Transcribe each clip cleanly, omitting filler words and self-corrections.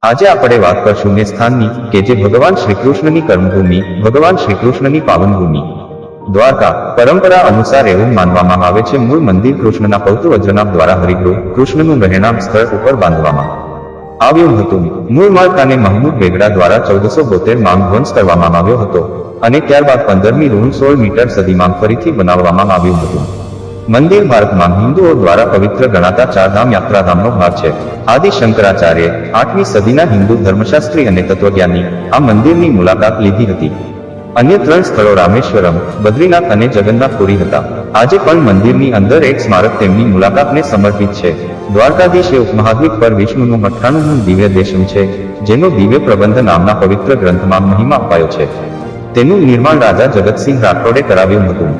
આજે આપણે વાત કરશું એ સ્થાનની કે જે ભગવાન શ્રીકૃષ્ણની કર્મભૂમિ, ભગવાન શ્રીકૃષ્ણની પાવનભૂમિ દ્વારકા. પરંપરા અનુસાર એવું માનવામાં આવે છે મૂળ મંદિર કૃષ્ણના પૌત્ર વજ્રનાભ દ્વારા હરિગૃહ, કૃષ્ણનું રહેણાંક સ્થળ ઉપર બાંધવામાં આવ્યું હતું. મૂળ માળખાને મહમૂદ બેગડા દ્વારા 1472 માં ધ્વંસ કરવામાં આવ્યો હતો અને ત્યારબાદ 15મી ઋણ 16 મીટર સદીમાં ફરીથી બનાવવામાં આવ્યું હતું. મંદિર ભારતમાં હિન્દુઓ દ્વારા પવિત્ર ગણાતા ચારધામ યાત્રાધામનો ભાગ છે. આદિ શંકરાચાર્ય 8મી સદીના હિન્દુ ધર્મશાસ્ત્રી અને તત્વજ્ઞાની આ મંદિરની મુલાકાત લીધી હતી. અન્ય 3 સ્થળો રામેશ્વરમ, બદ્રીનાથ અને જગન્નાથપુરી હતા. આજે પણ મંદિરની અંદર એક સ્મારક તેમની મુલાકાતને સમર્પિત છે. દ્વારકાધીશ એ ઉપમહાદ્વીપ પર વિષ્ણુનું 98મું દિવ્ય દેશમ છે, જેનો દિવ્ય પ્રબંધ નામના પવિત્ર ગ્રંથમાં મહિમા અપાયો છે. તેનું નિર્માણ રાજા જગતસિંહ રાઠોડે કરાવ્યું હતું.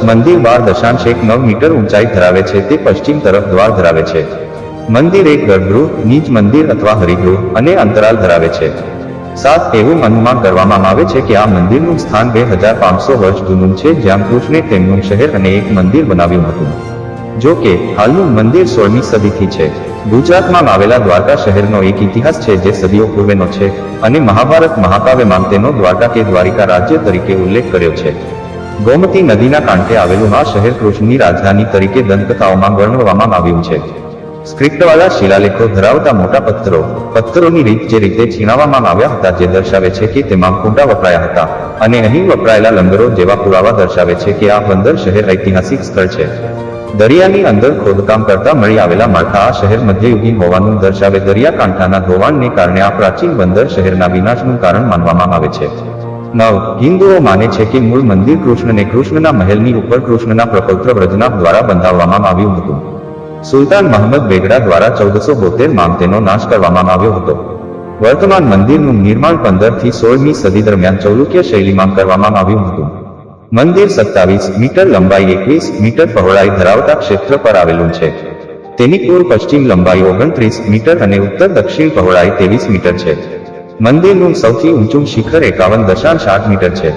મંદિર 12.9 મીટર ઊંચાઈ ધરાવે છે. તે પશ્ચિમ તરફ દ્વાર ધરાવે છે. મંદિર એક ગર્ભગૃહ, નીચ મંદિર અથવા હરિગૃહ અને અંતરાલ ધરાવે છે. એવું અનુમાન કરવામાં આવે છે કે આ મંદિરનું સ્થાન 2500 વર્ષ જૂનું છે, જ્યાં કૃષ્ણે તેમનું શહેર અને એક મંદિર બનાવ્યું હતું. જો કે હાલનું મંદિર 16મી સદીથી છે. ગુજરાતમાં આવેલા દ્વારકા શહેરનો એક ઇતિહાસ છે જે સદીઓ પૂર્વેનો છે અને મહાભારત મહાકાવ્યમાં તેનો દ્વારકા કે દ્વારિકા રાજ્ય તરીકે ઉલ્લેખ કર્યો છે. ગોમતી નદીના કાંઠે આવેલું આ શહેર કૃષ્ણની રાજધાની તરીકે દંતકથાઓમાં વર્ણવવામાં આવ્યું છે. સ્ક્રિપ્ટવાળા શિલાલેખો ધરાવતા મોટા પથ્થરોની રીત જે રીતે છીણાવવામાં આવ્યા હતા, જે દર્શાવે છે કે તેમાં ખૂંટા વપરાયા હતા અને અહીં વપરાયેલા લંગરો જેવા પુરાવા દર્શાવે છે કે આ બંદર શહેર ઐતિહાસિક સ્થળ છે. દરિયાની અંદર ખોદકામ કરતા મળી આવેલા માળખા આ શહેર મધ્યયુગીન હોવાનું દર્શાવે. દરિયાકાંઠાના ધોવાણને કારણે આ પ્રાચીન બંદર શહેરના વિનાશનું કારણ માનવામાં આવે છે. હિન્દુઓ માને છે કે મૂળ મંદિર કૃષ્ણના મહેલની ઉપર કૃષ્ણના પ્રપૌત્ર વ્રજનાભ દ્વારા બંધાવવામાં આવ્યું હતું. સુલતાન મહમદ બેગડા દ્વારા 1472 માં તેનો નાશ કરવામાં આવ્યો હતો. વર્તમાન મંદિરનું નિર્માણ 15 થી 16મી સદી દરમિયાન ચૌલુક્ય શૈલીમાં કરવામાં આવ્યું હતું. મંદિર 27 મીટર લંબાઈ, 21 મીટર પહોળાઈ ધરાવતા ક્ષેત્ર પર આવેલું છે. તેની પૂર્વ પશ્ચિમ લંબાઈ 29 મીટર અને ઉત્તર દક્ષિણ પહોળાઈ 23 મીટર છે. મંદિરનું સૌથી ઊંચું શિખર 51.8 મીટર છે.